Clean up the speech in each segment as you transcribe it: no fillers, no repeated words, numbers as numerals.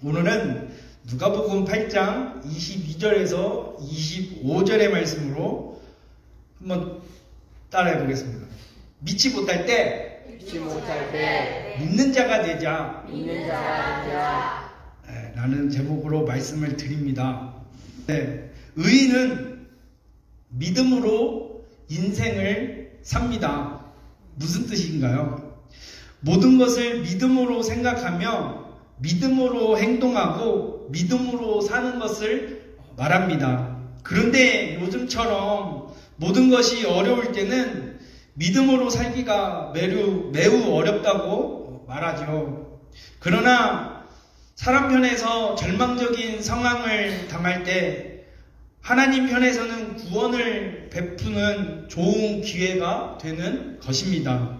오늘은 누가복음 8장 22절에서 25절의 말씀으로 한번 따라해 보겠습니다. 믿지 못할 때 믿는 자가 되자. 라는 제목으로 말씀을 드립니다. 네, 의인은 믿음으로 인생을 삽니다. 무슨 뜻인가요? 모든 것을 믿음으로 생각하며 믿음으로 행동하고 믿음으로 사는 것을 말합니다. 그런데 요즘처럼 모든 것이 어려울 때는 믿음으로 살기가 매우 어렵다고 말하죠. 그러나 사람 편에서 절망적인 상황을 당할 때 하나님 편에서는 구원을 베푸는 좋은 기회가 되는 것입니다.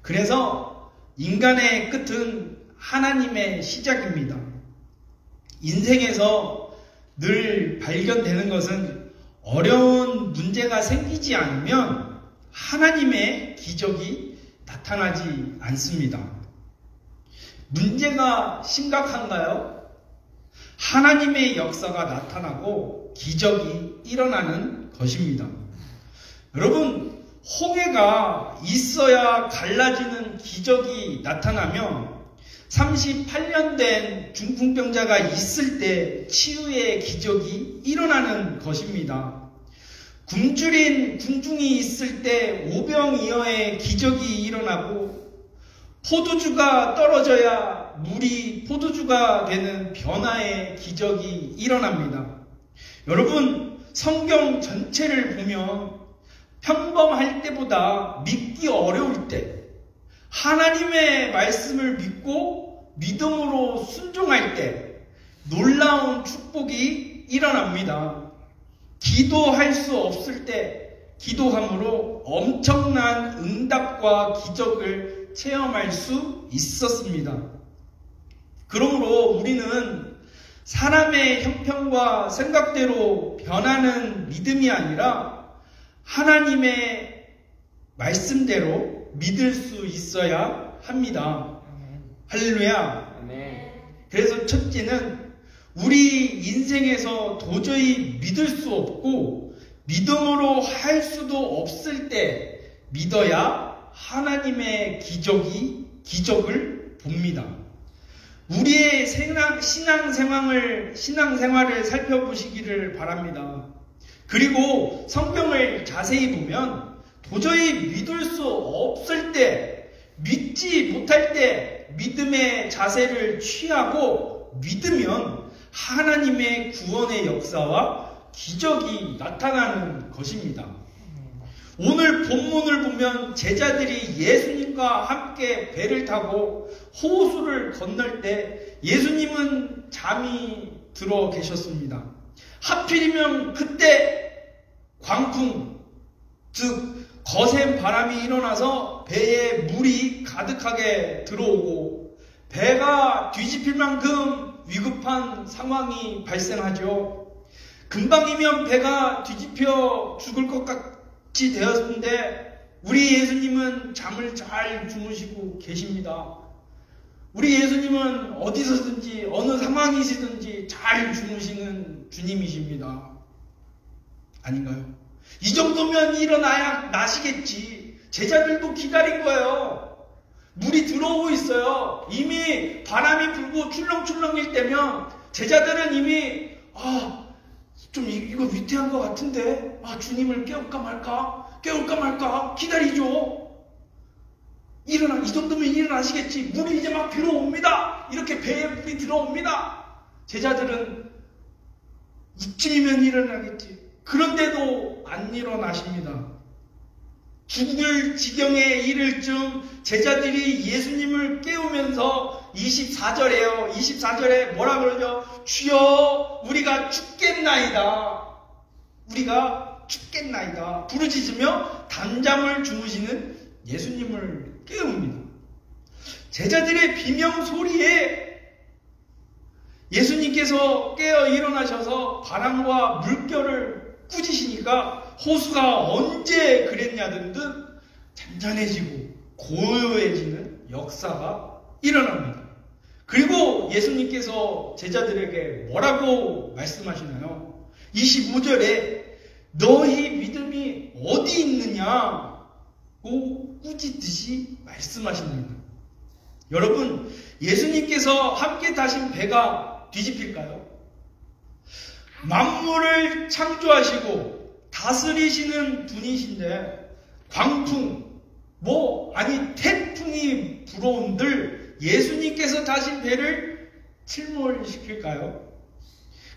그래서 인간의 끝은 하나님의 시작입니다. 인생에서 늘 발견되는 것은 어려운 문제가 생기지 않으면 하나님의 기적이 나타나지 않습니다. 문제가 심각한가요? 하나님의 역사가 나타나고 기적이 일어나는 것입니다. 여러분, 홍해가 있어야 갈라지는 기적이 나타나며 38년 된 중풍병자가 있을 때 치유의 기적이 일어나는 것입니다. 굶주린 군중이 있을 때 오병이어의 기적이 일어나고 포도주가 떨어져야 물이 포도주가 되는 변화의 기적이 일어납니다. 여러분, 성경 전체를 보면 평범할 때보다 믿기 어려울 때 하나님의 말씀을 믿고 믿음으로 순종할 때 놀라운 축복이 일어납니다. 기도할 수 없을 때 기도함으로 엄청난 응답과 기적을 체험할 수 있었습니다. 그러므로 우리는 사람의 형편과 생각대로 변하는 믿음이 아니라 하나님의 말씀대로 믿을 수 있어야 합니다. 할렐루야. 그래서 첫째는 우리 인생에서 도저히 믿을 수 없고 믿음으로 할 수도 없을 때 믿어야 하나님의 기적을 봅니다. 우리의 신앙생활을 살펴보시기를 바랍니다. 그리고 성경을 자세히 보면 도저히 믿을 수 없을 때, 믿지 못할 때 믿음의 자세를 취하고 믿으면 하나님의 구원의 역사와 기적이 나타나는 것입니다. 오늘 본문을 보면 제자들이 예수님과 함께 배를 타고 호수를 건널 때 예수님은 잠이 들어 계셨습니다. 하필이면 그때 광풍, 즉 거센 바람이 일어나서 배에 물이 가득하게 들어오고 배가 뒤집힐 만큼 위급한 상황이 발생하죠. 금방이면 배가 뒤집혀 죽을 것 같이 되었는데 우리 예수님은 잠을 잘 주무시고 계십니다. 우리 예수님은 어디서든지 어느 상황이시든지 잘 주무시는 주님이십니다. 아닌가요? 이 정도면 일어나야 나시겠지. 제자들도 기다린 거예요. 물이 들어오고 있어요. 이미 바람이 불고 출렁출렁일 때면 제자들은 이미 좀 이거 위태한 것 같은데 주님을 깨울까 말까 기다리죠. 이 정도면 일어나시겠지. 물이 이제 막 들어옵니다. 이렇게 배에 물이 들어옵니다. 제자들은 이쯤이면 일어나겠지. 그런데도 안 일어나십니다. 죽을 지경에 이를 즈음 제자들이 예수님을 깨우면서 24절에 뭐라 그러죠? 주여 우리가 죽겠나이다. 부르짖으며 단잠을 주무시는 예수님을 깨웁니다. 제자들의 비명 소리에 예수님께서 깨어 일어나셔서 바람과 물결을 꾸짖으시니까 호수가 언제 그랬냐던 듯 잔잔해지고 고요해지는 역사가 일어납니다. 그리고 예수님께서 제자들에게 뭐라고 말씀하시나요? 25절에 너희 믿음이 어디 있느냐고 꾸짖듯이 말씀하십니다. 여러분, 예수님께서 함께 타신 배가 뒤집힐까요? 만물을 창조하시고 다스리시는 분이신데 광풍, 태풍이 불어온들 예수님께서 타신 배를 침몰시킬까요?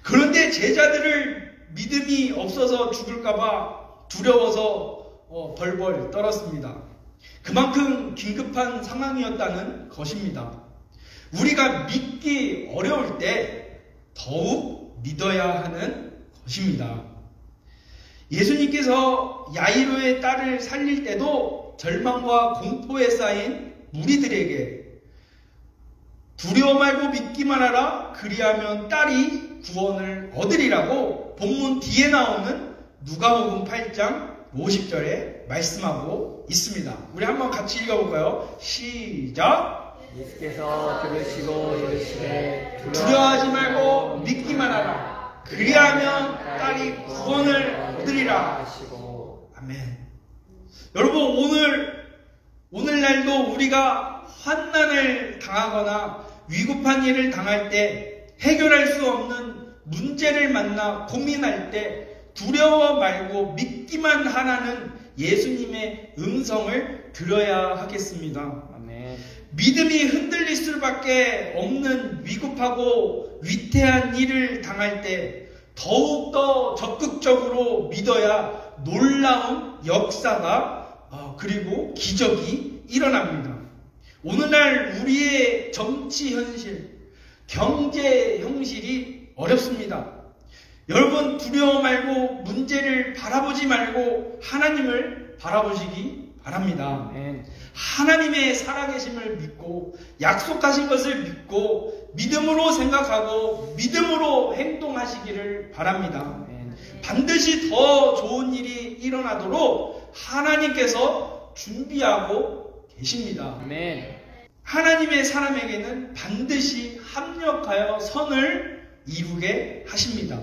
그런데 제자들을 믿음이 없어서 죽을까봐 두려워서 벌벌 떨었습니다. 그만큼 긴급한 상황이었다는 것입니다. 우리가 믿기 어려울 때 더욱 믿어야 하는 것입니다. 예수님께서 야이로의 딸을 살릴 때도 절망과 공포에 쌓인 무리들에게 두려워 말고 믿기만 하라, 그리하면 딸이 구원을 얻으리라고 본문 뒤에 나오는 누가복음 8장 50절에 말씀하고 있습니다. 우리 한번 같이 읽어볼까요? 시작! 예수께서 들으시고 이르시되 두려워하지 말고 믿기만 하라, 그리하면 딸이 구원을 얻으리라 하시고. 아멘. 여러분, 오늘날도 우리가 환난을 당하거나 위급한 일을 당할 때, 해결할 수 없는 문제를 만나 고민할 때 두려워 말고 믿기만 하라는 예수님의 음성을 들어야 하겠습니다. 아멘. 믿음이 흔들릴 수밖에 없는 위급하고 위태한 일을 당할 때 더욱더 적극적으로 믿어야 놀라운 역사가 그리고 기적이 일어납니다. 오늘날 우리의 정치 현실, 경제 현실이 어렵습니다. 여러분, 두려워 말고 문제를 바라보지 말고 하나님을 바라보시기 바랍니다. 하나님의 살아계심을 믿고 약속하신 것을 믿고 믿음으로 생각하고 믿음으로 행동하시기를 바랍니다. 반드시 더 좋은 일이 일어나도록 하나님께서 준비하고 계십니다. 하나님의 사람에게는 반드시 합력하여 선을 이루게 하십니다.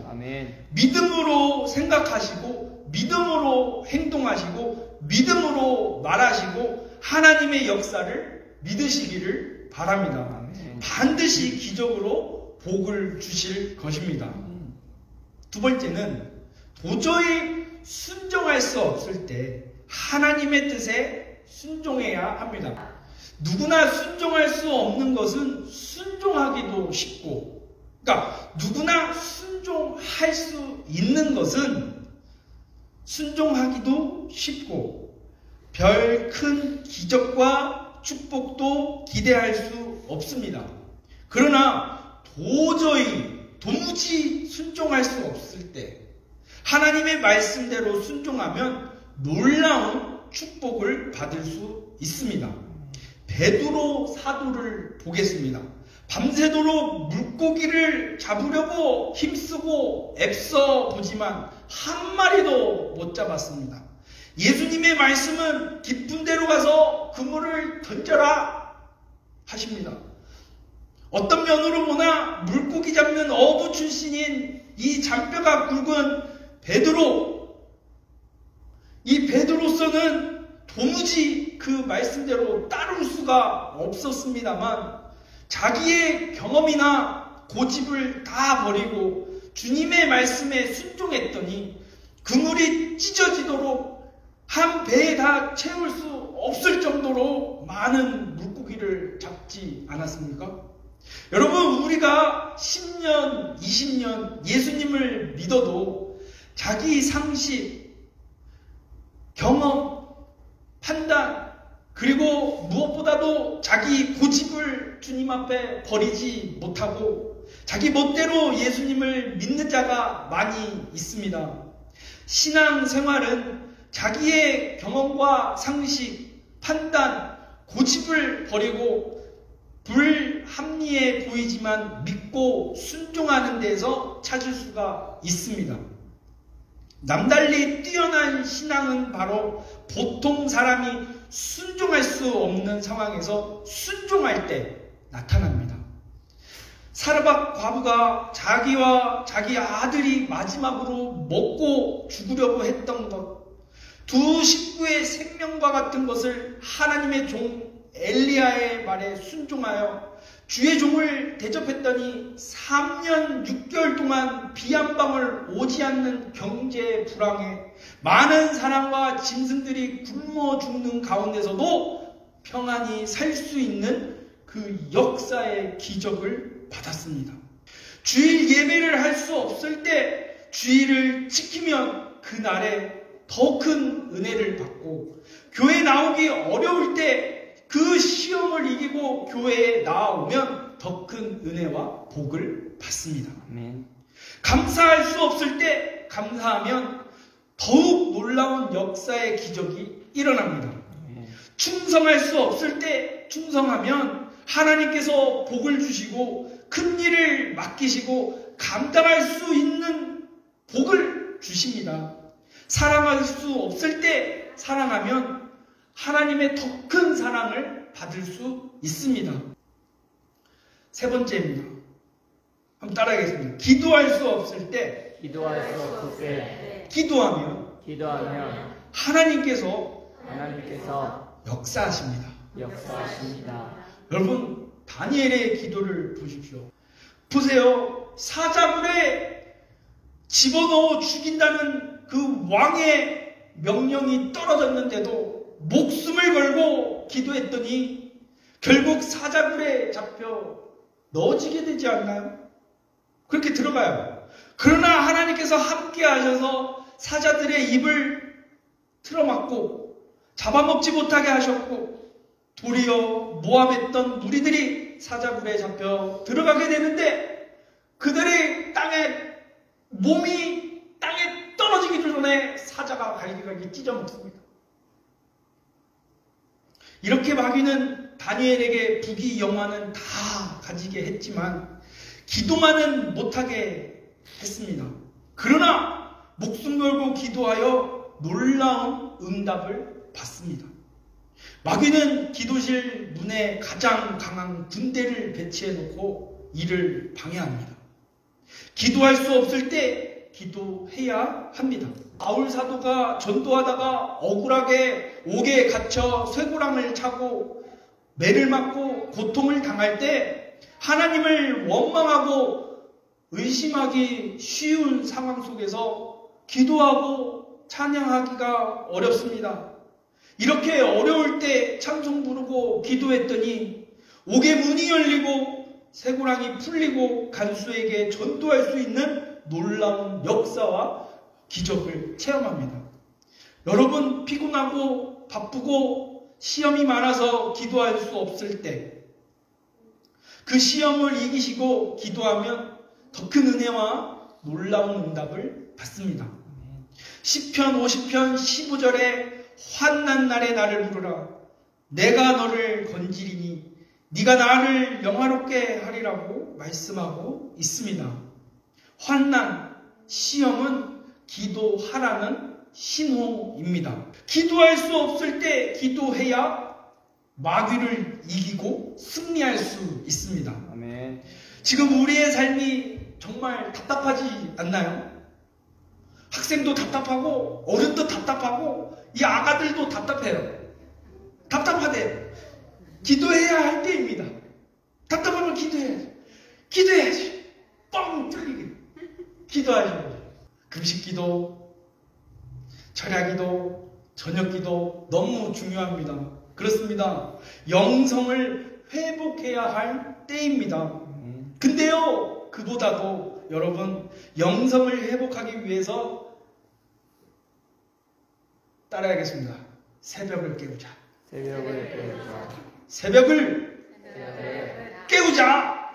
믿음으로 생각하시고 믿음으로 행동하시고 믿음으로 말하시고 하나님의 역사를 믿으시기를 바랍니다. 반드시 기적으로 복을 주실 것입니다. 두 번째는 도저히 순종할 수 없을 때 하나님의 뜻에 순종해야 합니다. 누구나 순종할 수 없는 것은 순종하기도 쉽고, 그러니까 누구나 순종할 수 있는 것은 순종하기도 쉽고 별 큰 기적과 축복도 기대할 수 없습니다. 그러나 도무지 순종할 수 없을 때 하나님의 말씀대로 순종하면 놀라운 축복을 받을 수 있습니다. 베드로 사도를 보겠습니다. 밤새도록 물고기를 잡으려고 힘쓰고 애써 보지만 한 마리도 못 잡았습니다. 예수님의 말씀은 깊은 데로 가서 그물을 던져라 하십니다. 어떤 면으로 보나 물고기 잡는 어부 출신인 이 잔뼈가 굵은 이 베드로서는 도무지 그 말씀대로 따를 수가 없었습니다만 자기의 경험이나 고집을 다 버리고 주님의 말씀에 순종했더니 그물이 찢어지도록 한 배에 다 채울 수 없을 정도로 많은 물고기를 잡지 않았습니까? 여러분, 우리가 10년, 20년 예수님을 믿어도 자기 상식, 경험, 판단, 그리고 무엇보다도 자기 고집을 주님 앞에 버리지 못하고 자기 멋대로 예수님을 믿는 자가 많이 있습니다. 신앙생활은 자기의 경험과 상식, 판단, 고집을 버리고 불합리해 보이지만 믿고 순종하는 데서 찾을 수가 있습니다. 남달리 뛰어난 신앙은 바로 보통 사람이 순종할 수 없는 상황에서 순종할 때 나타납니다. 사르밧 과부가 자기와 자기 아들이 마지막으로 먹고 죽으려고 했던 것, 두 식구의 생명과 같은 것을 하나님의 종 엘리야의 말에 순종하여 주의 종을 대접했더니 3년 6개월 동안 비 한 방울 오지 않는 경제 불황에 많은 사람과 짐승들이 굶어 죽는 가운데서도 평안히 살 수 있는 그 역사의 기적을 받았습니다. 주일 예배를 할 수 없을 때 주일을 지키면 그날에 더 큰 은혜를 받고, 교회 나오기 어려울 때 그 시험을 이기고 교회에 나오면 더 큰 은혜와 복을 받습니다. 아멘. 감사할 수 없을 때 감사하면 더욱 놀라운 역사의 기적이 일어납니다. 아멘. 충성할 수 없을 때 충성하면 하나님께서 복을 주시고 큰 일을 맡기시고 감당할 수 있는 복을 주십니다. 사랑할 수 없을 때 사랑하면 하나님의 더 큰 사랑을 받을 수 있습니다. 세 번째입니다. 한번 따라하겠습니다. 기도할 수 없을 때 기도할 수 없을 때 기도하면 하나님께서 역사하십니다. 역사하십니다. 여러분, 다니엘의 기도를 보십시오. 보세요. 사자굴에 집어넣어 죽인다는 그 왕의 명령이 떨어졌는데도 목숨을 걸고 기도했더니 결국 사자굴에 잡혀 넣어지게 되지 않나요? 그렇게 들어가요. 그러나 하나님께서 함께 하셔서 사자들의 입을 틀어막고 잡아먹지 못하게 하셨고, 도리어 모함했던 무리들이 사자굴에 잡혀 들어가게 되는데 그들의 몸이 땅에 떨어지기 전에 사자가 갈기갈기 찢어먹습니다. 이렇게 마귀는 다니엘에게 부귀영화는 다 가지게 했지만 기도만은 못하게 했습니다. 그러나 목숨 걸고 기도하여 놀라운 응답을 받습니다. 마귀는 기도실 문에 가장 강한 군대를 배치해 놓고 이를 방해합니다. 기도할 수 없을 때 기도해야 합니다. 바울 사도가 전도하다가 억울하게 옥에 갇혀 쇠고랑을 차고 매를 맞고 고통을 당할 때 하나님을 원망하고 의심하기 쉬운 상황 속에서 기도하고 찬양하기가 어렵습니다. 이렇게 어려울 때 찬송 부르고 기도했더니 옥의 문이 열리고 쇠고랑이 풀리고 간수에게 전도할 수 있는 놀라운 역사와 기적을 체험합니다. 여러분, 피곤하고 바쁘고 시험이 많아서 기도할 수 없을 때 그 시험을 이기시고 기도하면 더 큰 은혜와 놀라운 응답을 받습니다. 시편 50편 15절에 환난 날에 나를 부르라. 내가 너를 건지리니 네가 나를 영화롭게 하리라고 말씀하고 있습니다. 환난, 시험은 기도하라는 신호입니다. 기도할 수 없을 때 기도해야 마귀를 이기고 승리할 수 있습니다. 아멘. 지금 우리의 삶이 정말 답답하지 않나요? 학생도 답답하고 어른도 답답하고 이 아가들도 답답해요. 답답하대요. 기도해야 할 때입니다. 답답하면 기도해야지. 기도해야지. 뻥 뚫리게. 기도하셔야죠. 금식기도, 철야기도, 저녁기도 너무 중요합니다. 그렇습니다. 영성을 회복해야 할 때입니다. 근데요, 그보다도 여러분, 영성을 회복하기 위해서 따라야겠습니다. 새벽을 깨우자. 새벽을 깨우자.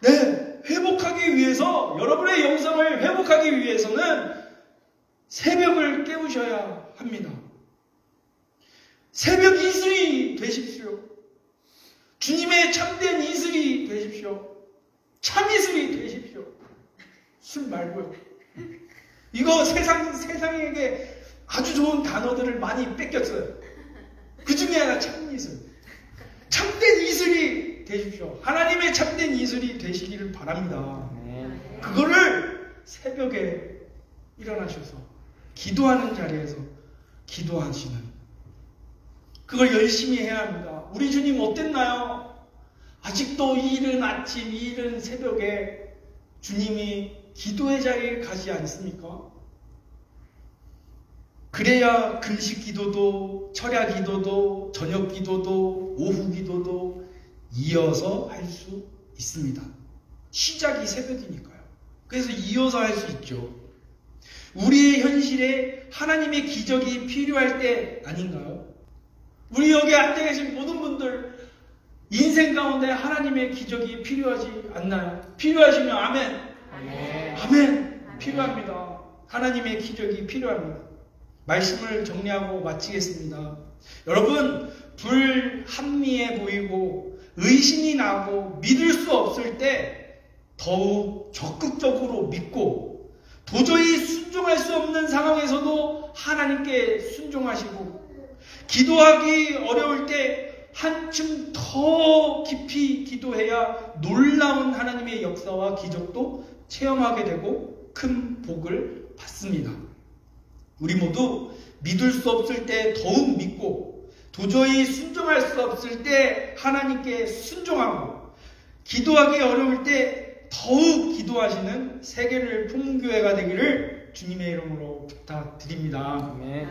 네, 회복하기 위해서, 여러분의 영성을 회복하기 위해서는 새벽을 깨우셔야 합니다. 새벽 이슬이 되십시오. 주님의 참된 이슬이 되십시오. 참 이슬이 되십시오. 술 말고요. 이거 세상에게 아주 좋은 단어들을 많이 뺏겼어요. 그 중에 하나 참 이슬. 참된 이슬이 되십시오. 하나님의 참된 이슬이 되시기를 바랍니다. 아멘. 그거를 새벽에 일어나셔서 기도하는 자리에서 기도하시는, 그걸 열심히 해야 합니다. 우리 주님 어땠나요? 아직도 이 이른 아침, 이 이른 새벽에 주님이 기도의 자리에 가지 않습니까? 그래야 금식 기도도, 철야 기도도, 저녁 기도도, 오후 기도도 이어서 할 수 있습니다. 시작이 새벽이니까요. 그래서 이어서 할 수 있죠. 우리의 현실에 하나님의 기적이 필요할 때 아닌가요? 우리 여기 앉아 계신 모든 분들 인생 가운데 하나님의 기적이 필요하지 않나요? 필요하시면 아멘. 아멘. 아멘. 필요합니다. 하나님의 기적이 필요합니다. 말씀을 정리하고 마치겠습니다. 여러분, 불합리해 보이고 의심이 나고 믿을 수 없을 때 더욱 적극적으로 믿고, 도저히 순종할 수 없는 상황에서도 하나님께 순종하시고, 기도하기 어려울 때 한층 더 깊이 기도해야 놀라운 하나님의 역사와 기적도 체험하게 되고 큰 복을 받습니다. 우리 모두 믿을 수 없을 때 더욱 믿고, 도저히 순종할 수 없을 때 하나님께 순종하고, 기도하기 어려울 때 더욱 기도하시는 세계를 풍문교회가 되기를 주님의 이름으로 부탁드립니다. 아멘.